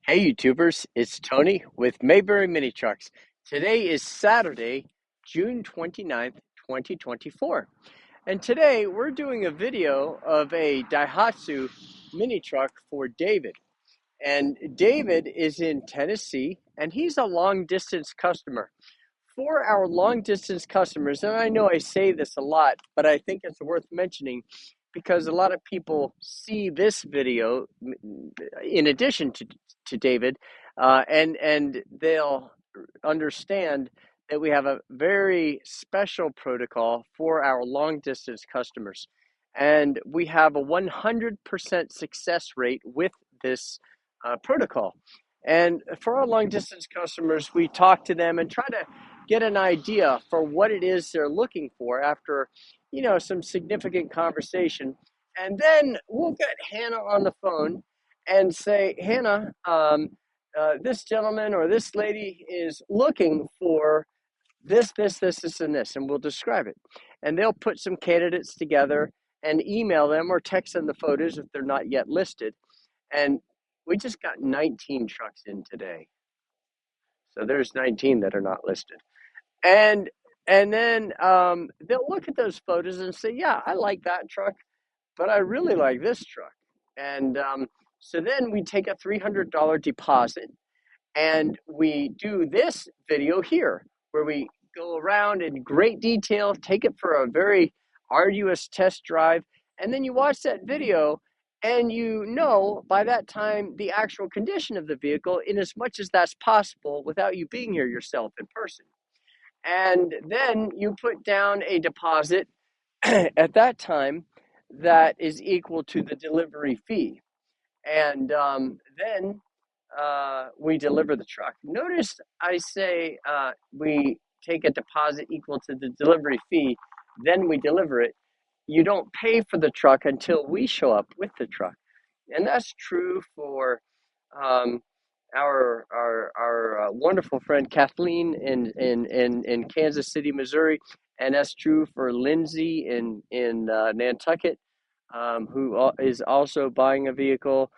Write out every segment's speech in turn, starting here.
Hey YouTubers, it's Tony with Mayberry Mini Trucks. Today is Saturday, June 29th, 2024. And today we're doing a video of a Daihatsu mini truck for David. And David is in Tennessee and he's a long distance customer. For our long distance customers, and I know I say this a lot, but I think it's worth mentioning because a lot of people see this video in addition to David, and they'll understand that we have a very special protocol for our long distance customers. And we have a 100% success rate with this protocol. And for our long distance customers, we talk to them and try to get an idea for what it is they're looking for after, some significant conversation. And then we'll get Hannah on the phone and say, Hannah, this gentleman or this lady is looking for this, and this, and we'll describe it. And they'll put some candidates together and email them or text them the photos if they're not yet listed. And we just got 19 trucks in today. So there's 19 that are not listed. And then they'll look at those photos and say, yeah, I like that truck, but I really like this truck. And so then we take a $300 deposit and we do this video here where we go around in great detail, take it for a very arduous test drive, and then you watch that video and by that time the actual condition of the vehicle in as much as that's possible without you being here yourself in person. And then you put down a deposit at that time that is equal to the delivery fee. And then we deliver the truck. Notice I say we take a deposit equal to the delivery fee, then we deliver it. You don't pay for the truck until we show up with the truck. And that's true for um, our wonderful friend Kathleen in Kansas City, Missouri, and that's true for Lindsay in Nantucket, who is also buying a vehicle.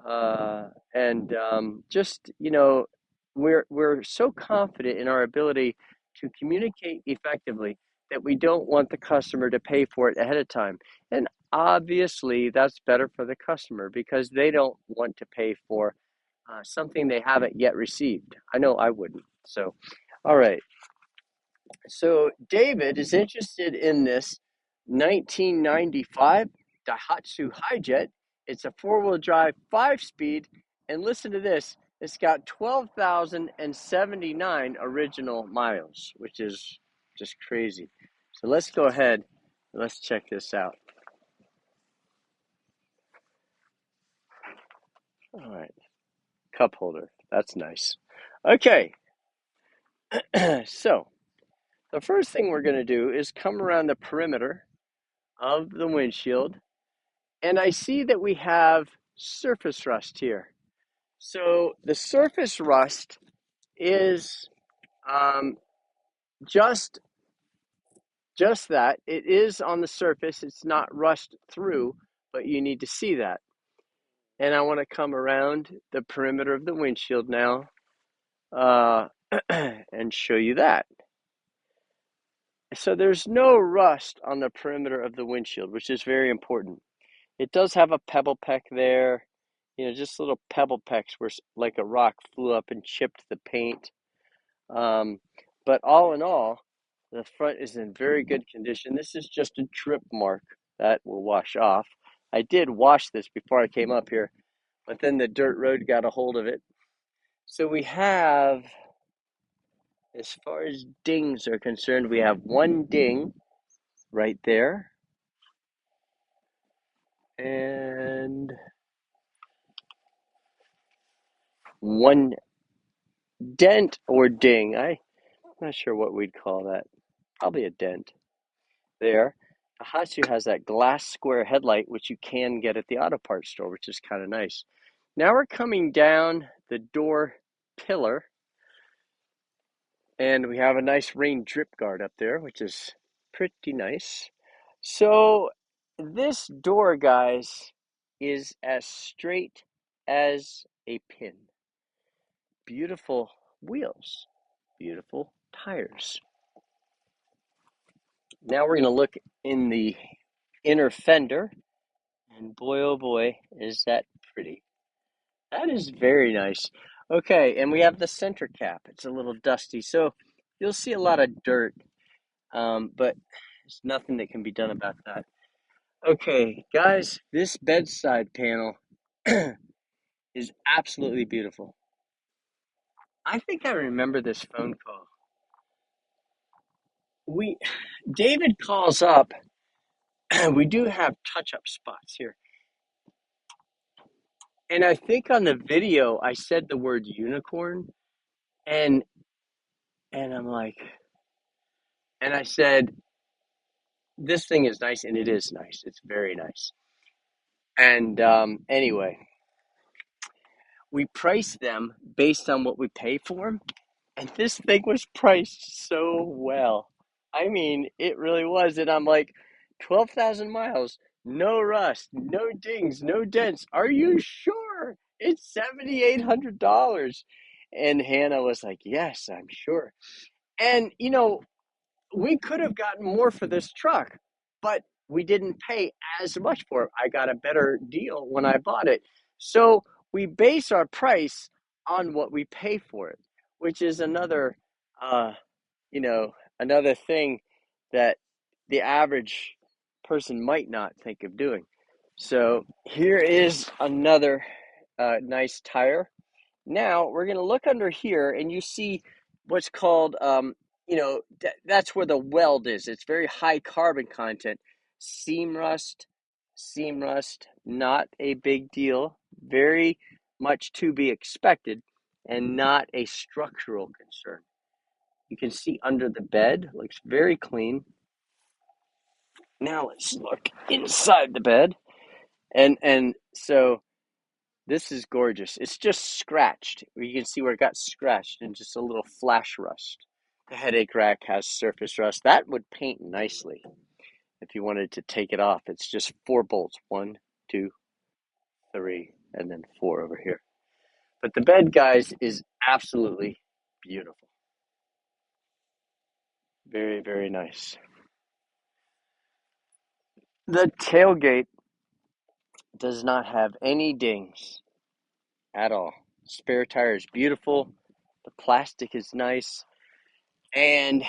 And just we're so confident in our ability to communicate effectively that we don't want the customer to pay for it ahead of time. And obviously, that's better for the customer because they don't want to pay for something they haven't yet received. I know I wouldn't. So, all right. So David is interested in this 1995 Daihatsu Hijet. It's a four-wheel drive, 5-speed, and listen to this. It's got 12,079 original miles, which is just crazy. So let's go ahead and let's check this out. All right, cup holder. That's nice. Okay, so the first thing we're going to do is come around the perimeter of the windshield, and I see that we have surface rust here. So the surface rust is um, just that. It is on the surface. It's not rust through, but you need to see that. And I want to come around the perimeter of the windshield now and show you that. So there's no rust on the perimeter of the windshield, which is very important. It does have a pebble peck there, just little pebble pecks where like a rock flew up and chipped the paint. But all in all, the front is in very good condition. This is just a trip mark that will wash off. I did wash this before I came up here, but then the dirt road got a hold of it. So we have, as far as dings are concerned, we have one ding right there. And one dent or ding. I'm not sure what we'd call that. Probably a dent there. Daihatsu has that glass square headlight, which you can get at the auto parts store, which is kind of nice. Now we're coming down the door pillar, and we have a nice rain drip guard up there, which is pretty nice. So this door, guys, is as straight as a pin. beautiful wheels, beautiful tires. Now we're going to look in the inner fender, and boy, oh boy, is that pretty. That is very nice. Okay, and we have the center cap. It's a little dusty, so you'll see a lot of dirt, but there's nothing that can be done about that. Okay, guys, this bedside panel is absolutely beautiful. I think I remember this phone call. David calls up. We do have touch-up spots here. And I think on the video I said the word unicorn, and I'm like, and I said, this thing is nice, and it is nice. It's very nice. And anyway, we price them based on what we pay for them, and this thing was priced so well. I mean, it really was. And I'm like, 12,000 miles, no rust, no dings, no dents. Are you sure? It's $7,800. And Hannah was like, yes, I'm sure. And, we could have gotten more for this truck, but we didn't pay as much for it. I got a better deal when I bought it. So we base our price on what we pay for it, which is uh, another thing that the average person might not think of doing. So here is another nice tire. Now we're going to look under here, and you see what's called, that's where the weld is. It's very high carbon content. Seam rust, not a big deal. Very much to be expected, and not a structural concern. You can see under the bed, looks very clean. Now let's look inside the bed. And so this is gorgeous. It's just scratched. You can see where it got scratched and just a little flash rust. The headache rack has surface rust. That would paint nicely if you wanted to take it off. It's just 4 bolts. 1, 2, 3, and then 4 over here. But the bed, guys, is absolutely beautiful. Very, very nice. The tailgate does not have any dings at all. Spare tire is beautiful. The plastic is nice. And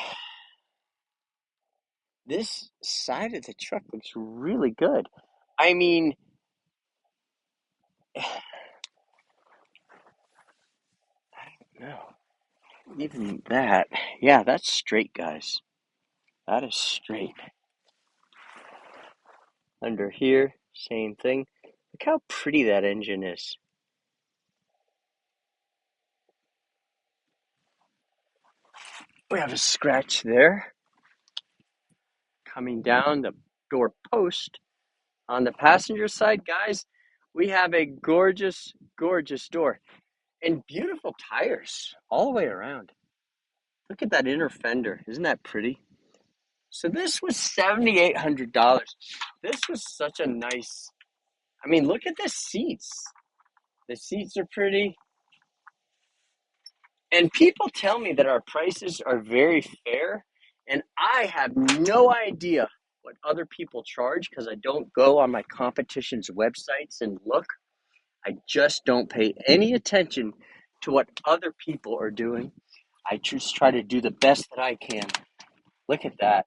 this side of the truck looks really good. I mean, no, even that. Yeah, that's straight, guys. That is straight. Under here, same thing. Look how pretty that engine is. We have a scratch there. Coming down the door post. On the passenger side, guys, we have a gorgeous, gorgeous door. And beautiful tires all the way around. Look at that inner fender. Isn't that pretty? So this was $7,800. This was such a nice, I mean, look at the seats. The seats are pretty. And people tell me that our prices are very fair. And I have no idea what other people charge because I don't go on my competition's websites and look. I just don't pay any attention to what other people are doing. I just try to do the best that I can. Look at that.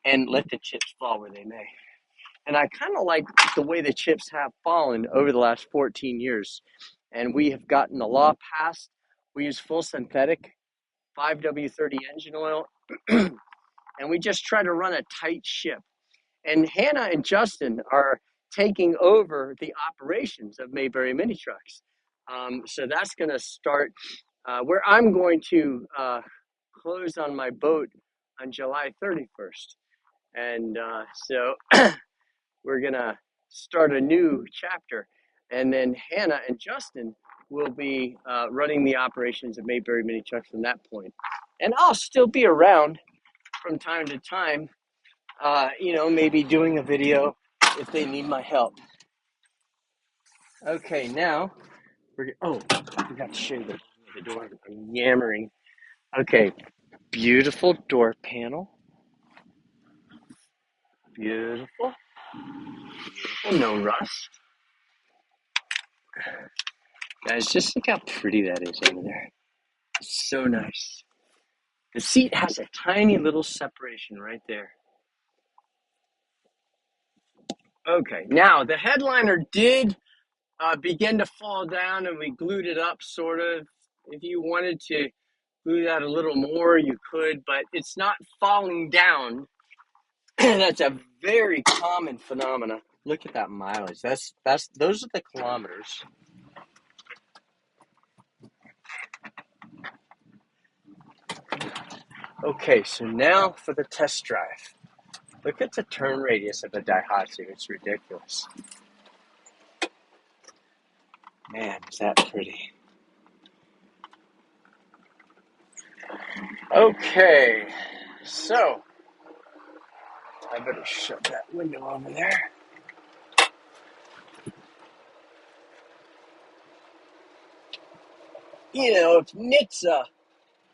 And let the chips fall where they may. And I kind of like the way the chips have fallen over the last 14 years. And we have gotten the law passed. We use full synthetic 5W30 engine oil. And we just try to run a tight ship. And Hannah and Justin are taking over the operations of Mayberry Mini Trucks. So that's going to start where I'm going to close on my boat on July 31st. And so we're going to start a new chapter. And then Hannah and Justin will be running the operations of Mayberry Mini Trucks from that point. And I'll still be around from time to time, maybe doing a video if they need my help. Okay, now I forgot to show you the door. I'm yammering. Okay, beautiful door panel. Beautiful. Beautiful, no rust. Guys, just look how pretty that is over there. So nice. The seat has a tiny little separation right there. Okay, now the headliner did begin to fall down, and we glued it up sort of. If you wanted to glue that a little more, you could, but it's not falling down. That's a very common phenomena. Look at that mileage. That's those are the kilometers. Okay, so now for the test drive. Look at the turn radius of a Daihatsu. It's ridiculous. Man, is that pretty. Okay, so I better shut that window over there. You know, if NHTSA,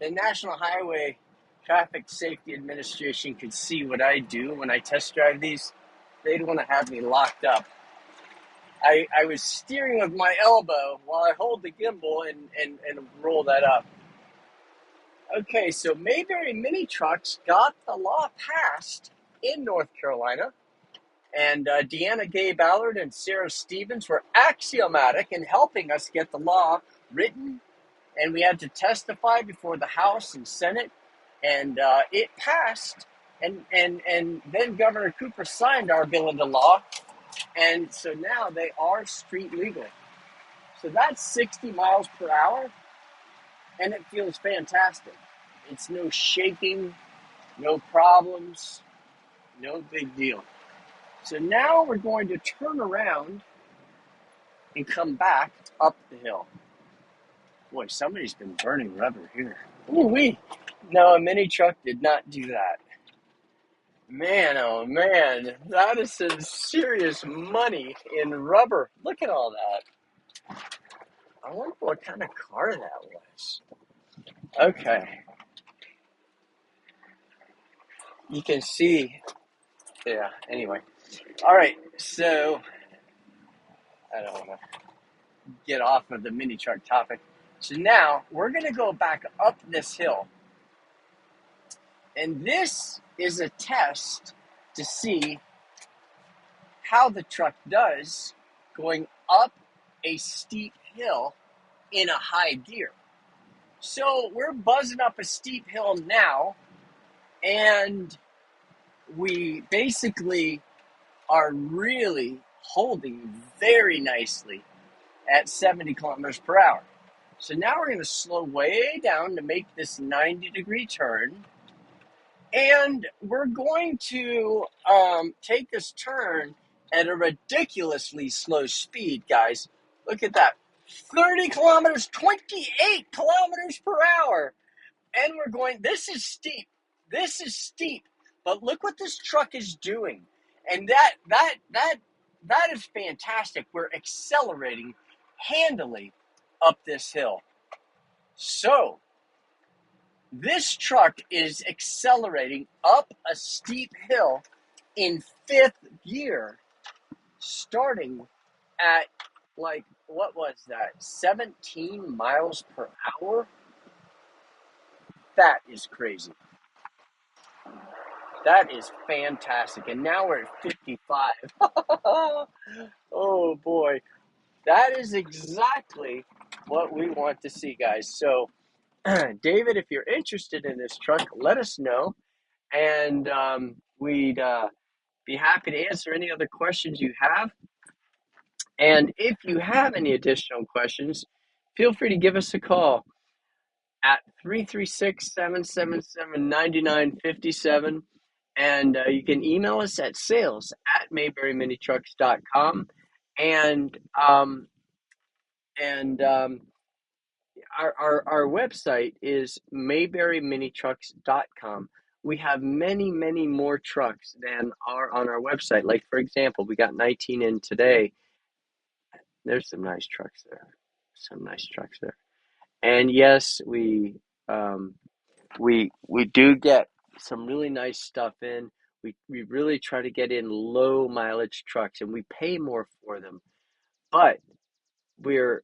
the National Highway Traffic Safety Administration, could see what I do when I test drive these, they'd want to have me locked up. I was steering with my elbow while I hold the gimbal and roll that up. Okay, so Mayberry Mini Trucks got the law passed in North Carolina, and Deanna Gay Ballard and Sarah Stevens were axiomatic in helping us get the law written, and we had to testify before the House and Senate, and it passed, and then Governor Cooper signed our bill into law, and so now they are street legal. So that's 60 miles per hour, and it feels fantastic. It's no shaking, no problems, no big deal. So now we're going to turn around and come back up the hill. Boy, somebody's been burning rubber here. Ooh-wee. No, a mini truck did not do that. Man, oh man, that is some serious money in rubber. Look at all that. I wonder what kind of car that was. Okay. You can see, yeah, anyway. All right, so I don't want to get off of the mini truck topic. So now we're going to go back up this hill. And this is a test to see how the truck does going up a steep hill in a high gear. So we're buzzing up a steep hill now, and we basically are really holding very nicely at 70 kilometers per hour. So now we're going to slow way down to make this 90-degree turn. And we're going to take this turn at a ridiculously slow speed, guys. Look at that. 30 kilometers, 28 kilometers per hour. And we're going, this is steep. This is steep. But look what this truck is doing. And that is fantastic. We're accelerating handily up this hill. So this truck is accelerating up a steep hill in fifth gear, starting at like, what was that, 17 miles per hour? That is crazy. That is fantastic. And now we're at 55. Oh boy. That is exactly what we want to see, guys. So, David, if you're interested in this truck, let us know. And we'd be happy to answer any other questions you have. And if you have any additional questions, feel free to give us a call at 336-777-9957. And you can email us at sales@mayberryminitrucks.com. And our website is mayberryminitrucks.com. We have many, many more trucks than are on our website. Like, for example, we got 19 in today. There's some nice trucks there. some nice trucks there. And yes, we do get some really nice stuff in. We really try to get in low mileage trucks, and we pay more for them. But we're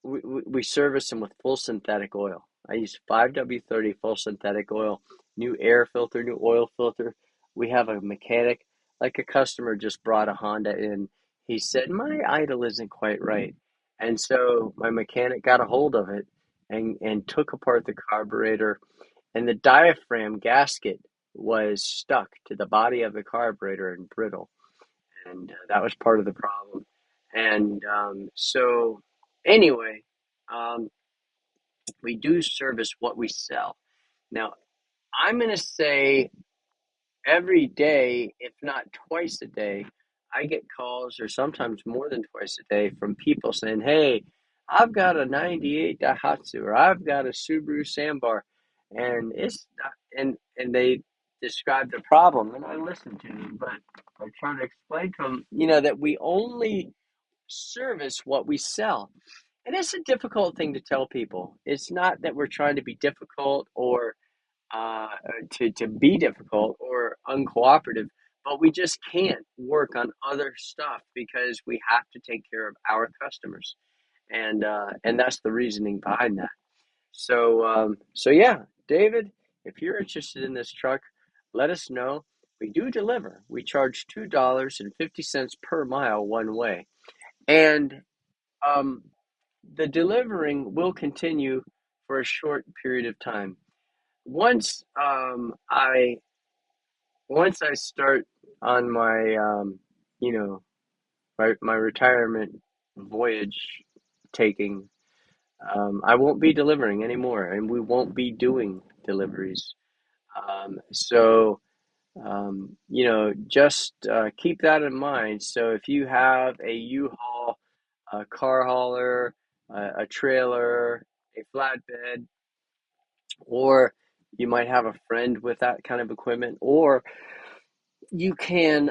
we service them with full synthetic oil. I use 5W30 full synthetic oil, new air filter, new oil filter. We have a mechanic, like a customer just brought a Honda in. He said, my idle isn't quite right. And so my mechanic got a hold of it and took apart the carburetor, and the diaphragm gasket was stuck to the body of the carburetor and brittle, and that was part of the problem. And so, anyway, um, we do service what we sell. Now, I'm going to say every day, if not twice a day, I get calls, or sometimes more than twice a day, from people saying, "Hey, I've got a '98 Daihatsu, or I've got a Subaru Sambar," and it's not, and they describe the problem, and I listen to them, but I try to explain to them, that we only service what we sell. And it's a difficult thing to tell people. It's not that we're trying to be difficult or uh, to be difficult or uncooperative, but we just can't work on other stuff because we have to take care of our customers, and that's the reasoning behind that. So yeah, David, if you're interested in this truck, let us know. We do deliver. We charge $2.50 per mile one way, and um, the delivering will continue for a short period of time. Once I start on my my retirement voyage taking, I won't be delivering anymore, and we won't be doing deliveries. So just keep that in mind. So if you have a U-Haul, a car hauler, a trailer, a flatbed, or you might have a friend with that kind of equipment, or you can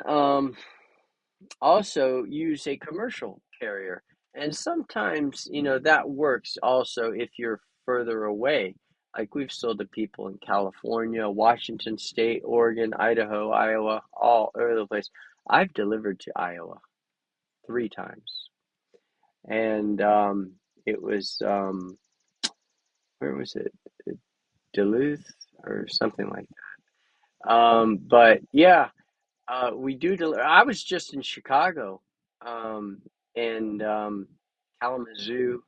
also use a commercial carrier. And sometimes, that works also if you're further away. Like we've sold to people in California, Washington State, Oregon, Idaho, Iowa, all over the place. I've delivered to Iowa 3 times. And it was, where was it? Duluth or something like that. But yeah, we do deliver. I was just in Chicago, and Kalamazoo,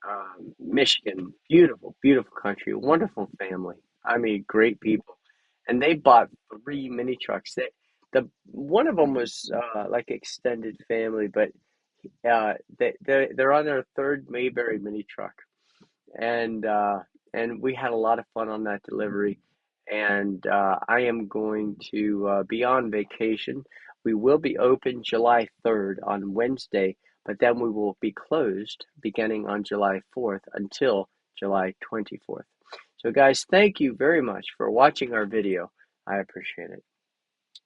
um, Michigan. Beautiful, beautiful country, wonderful family. I mean, great people, and they bought 3 mini trucks. The one of them was like extended family, but they're on their third Mayberry mini truck, and we had a lot of fun on that delivery. And I am going to be on vacation. We will be open July 3rd on Wednesday, but then we will be closed beginning on July 4th until July 24th. So guys, thank you very much for watching our video. I appreciate it.